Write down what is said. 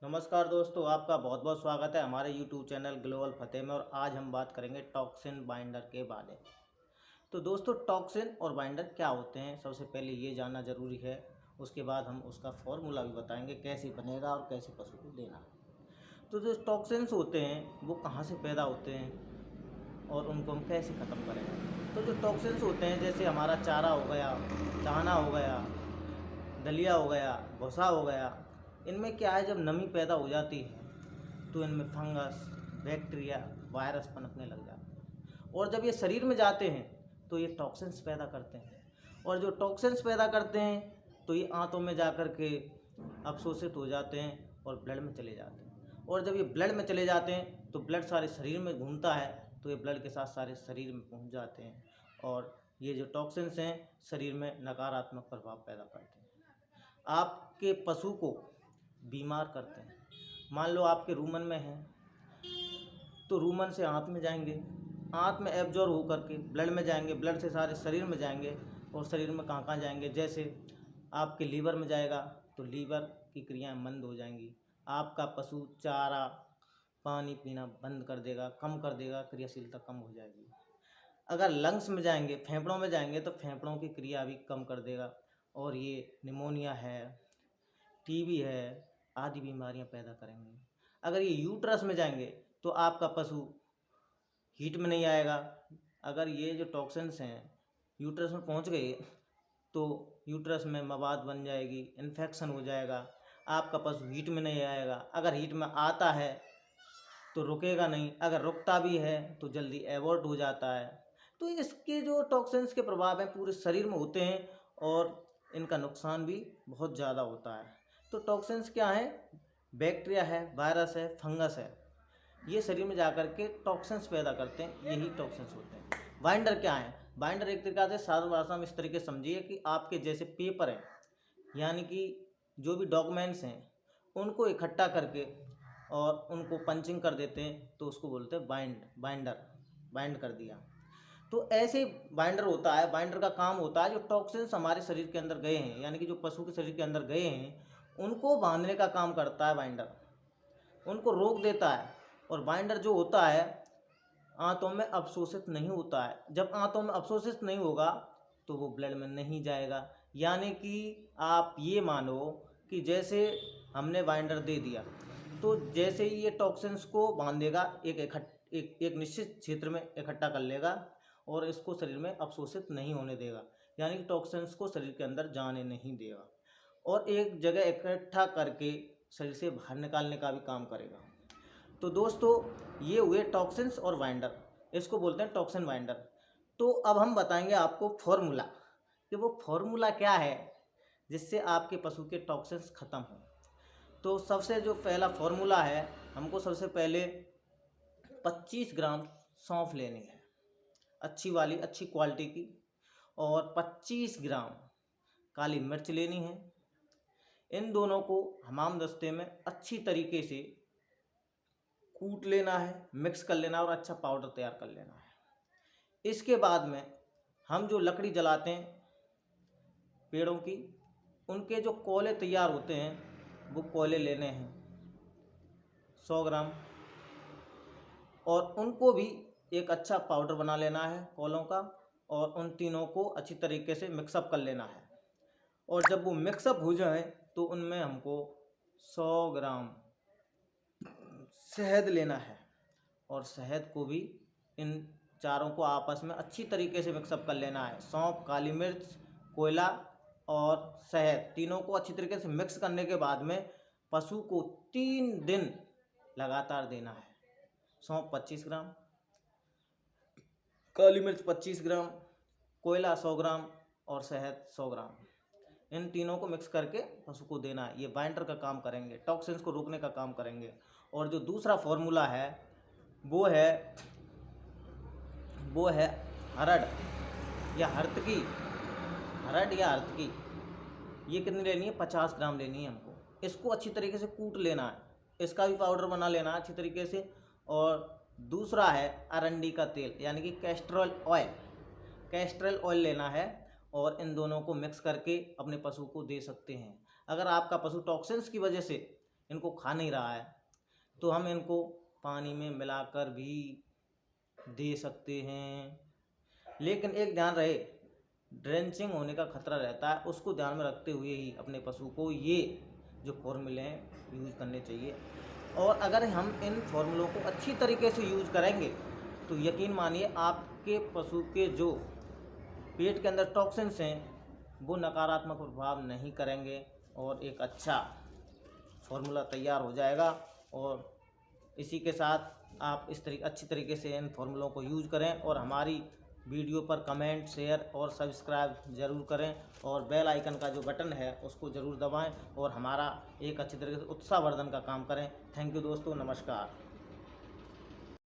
नमस्कार दोस्तों, आपका बहुत बहुत स्वागत है हमारे YouTube चैनल ग्लोबल फतेह में। और आज हम बात करेंगे टॉक्सिन बाइंडर के बारे में। तो दोस्तों, टॉक्सिन और बाइंडर क्या होते हैं, सबसे पहले ये जानना ज़रूरी है। उसके बाद हम उसका फॉर्मूला भी बताएंगे कैसे बनेगा और कैसे पशु को देना है। तो जो टॉक्सिन्स होते हैं वो कहाँ से पैदा होते हैं और उनको हम कैसे ख़त्म करेंगे। तो जो टॉक्सिन्स होते हैं, जैसे हमारा चारा हो गया, दाना हो गया, दलिया हो गया, भूसा हो गया, इनमें क्या है, जब नमी पैदा हो जाती है तो इनमें फंगस, बैक्टीरिया, वायरस पनपने लग जाते हैं। और जब ये शरीर में जाते हैं तो ये टॉक्सिन्स पैदा करते हैं। और जो टॉक्सिन्स पैदा करते हैं तो ये आंतों में जा कर के अवशोषित हो जाते हैं और ब्लड में चले जाते हैं। और जब ये ब्लड में चले जाते हैं तो ब्लड सारे शरीर में घूमता है, तो ये ब्लड के साथ सारे शरीर में पहुंच जाते हैं। और ये जो टॉक्सिन्स हैं शरीर में नकारात्मक प्रभाव पैदा करते हैं, आपके पशु को बीमार करते हैं। मान लो आपके रूमन में है तो रूमन से आंत में जाएंगे, आंत में एब्जॉर्ब होकर के ब्लड में जाएंगे, ब्लड से सारे शरीर में जाएंगे। और शरीर में कहाँ कहाँ जाएंगे, जैसे आपके लीवर में जाएगा तो लीवर की क्रियाएं मंद हो जाएंगी। आपका पशु चारा पानी पीना बंद कर देगा, कम कर देगा, क्रियाशीलता कम हो जाएगी। अगर लंग्स में जाएंगे, फेफड़ों में जाएंगे तो फेफड़ों की क्रिया भी कम कर देगा। और ये निमोनिया है, टीबी है, आदि बीमारियां पैदा करेंगे। अगर ये यूट्रस में जाएंगे तो आपका पशु हीट में नहीं आएगा। अगर ये जो टॉक्सिन्स हैं यूट्रस में पहुंच गए तो यूट्रस में मवाद बन जाएगी, इन्फेक्शन हो जाएगा, आपका पशु हीट में नहीं आएगा। अगर हीट में आता है तो रुकेगा नहीं, अगर रुकता भी है तो जल्दी एबॉर्ट हो जाता है। तो इसके जो टॉक्सिन्स के प्रभाव हैं पूरे शरीर में होते हैं और इनका नुकसान भी बहुत ज़्यादा होता है। तो टॉक्सिन्स क्या है, बैक्टीरिया है, वायरस है, फंगस है, ये शरीर में जाकर के टॉक्सिन्स पैदा करते हैं, यही टॉक्सिन्स होते हैं। बाइंडर क्या है, बाइंडर एक तरीका से साधारण भाषा में इस तरीके से समझिए कि आपके जैसे पेपर हैं, यानी कि जो भी डॉक्यूमेंट्स हैं उनको इकट्ठा करके और उनको पंचिंग कर देते हैं तो उसको बोलते हैं बाइंड कर दिया। तो ऐसे बाइंडर होता है, बाइंडर का काम होता है जो टॉक्सिन्स हमारे शरीर के अंदर गए हैं, यानी कि जो पशु के शरीर के अंदर गए हैं उनको बांधने का काम करता है बाइंडर, उनको रोक देता है। और बाइंडर जो होता है आंतों में अवशोषित नहीं होता है। जब आंतों में अवशोषित नहीं होगा तो वो ब्लड में नहीं जाएगा। यानी कि आप ये मानो कि जैसे हमने बाइंडर दे दिया तो जैसे ही ये टॉक्सिन्स को बांधेगा, एक निश्चित क्षेत्र में इकट्ठा कर लेगा और इसको शरीर में अवशोषित नहीं होने देगा, यानी कि टॉक्सिन्स को शरीर के अंदर जाने नहीं देगा। और एक जगह इकट्ठा करके शरीर से बाहर निकालने का भी काम करेगा। तो दोस्तों, ये हुए टॉक्सिन्स और बाइंडर, इसको बोलते हैं टॉक्सिन बाइंडर। तो अब हम बताएंगे आपको फॉर्मूला, कि वो फॉर्मूला क्या है जिससे आपके पशु के टॉक्सिन्स खत्म हों। तो सबसे जो पहला फॉर्मूला है, हमको सबसे पहले 25 ग्राम सौंफ लेनी है, अच्छी वाली, अच्छी क्वालिटी की। और 25 ग्राम काली मिर्च लेनी है। इन दोनों को हमाम दस्ते में अच्छी तरीके से कूट लेना है, मिक्स कर लेना और अच्छा पाउडर तैयार कर लेना है। इसके बाद में हम जो लकड़ी जलाते हैं पेड़ों की, उनके जो कोयले तैयार होते हैं वो कोयले लेने हैं 100 ग्राम, और उनको भी एक अच्छा पाउडर बना लेना है कोयलों का। और उन तीनों को अच्छी तरीके से मिक्सअप कर लेना है। और जब वो मिक्सअप हो जाए तो उनमें हमको 100 ग्राम शहद लेना है। और शहद को भी इन चारों को आपस में अच्छी तरीके से मिक्सअप कर लेना है। सौंफ, काली मिर्च, कोयला और शहद, तीनों को अच्छी तरीके से मिक्स करने के बाद में पशु को 3 दिन लगातार देना है। सौंफ 25 ग्राम, काली मिर्च 25 ग्राम, कोयला 100 ग्राम और शहद 100 ग्राम, इन तीनों को मिक्स करके पशु को देना है। ये बाइंडर का काम करेंगे, टॉक्सिन्स को रोकने का काम करेंगे। और जो दूसरा फॉर्मूला है वो है हरड़ या हर्तकी, हरड़ या हर्तकी। ये कितनी लेनी है, 50 ग्राम लेनी है हमको। इसको अच्छी तरीके से कूट लेना है, इसका भी पाउडर बना लेना है अच्छी तरीके से। और दूसरा है अरंडी का तेल, यानी कि कैस्ट्रल ऑयल लेना है। और इन दोनों को मिक्स करके अपने पशु को दे सकते हैं। अगर आपका पशु टॉक्सिन्स की वजह से इनको खा नहीं रहा है, तो हम इनको पानी में मिलाकर भी दे सकते हैं। लेकिन एक ध्यान रहे, ड्रेंचिंग होने का खतरा रहता है, उसको ध्यान में रखते हुए ही अपने पशु को ये जो फॉर्मूले हैं यूज़ करने चाहिए। और अगर हम इन फॉर्मूलों को अच्छी तरीके से यूज़ करेंगे तो यकीन मानिए आपके पशु के जो पेट के अंदर टॉक्सिन्स हैं वो नकारात्मक प्रभाव नहीं करेंगे और एक अच्छा फॉर्मूला तैयार हो जाएगा। और इसी के साथ आप अच्छी तरीके से इन फॉर्मूलों को यूज़ करें और हमारी वीडियो पर कमेंट, शेयर और सब्सक्राइब ज़रूर करें और बेल आइकन का जो बटन है उसको ज़रूर दबाएं और हमारा एक अच्छी तरीके से उत्साहवर्धन का काम करें। थैंक यू दोस्तों, नमस्कार।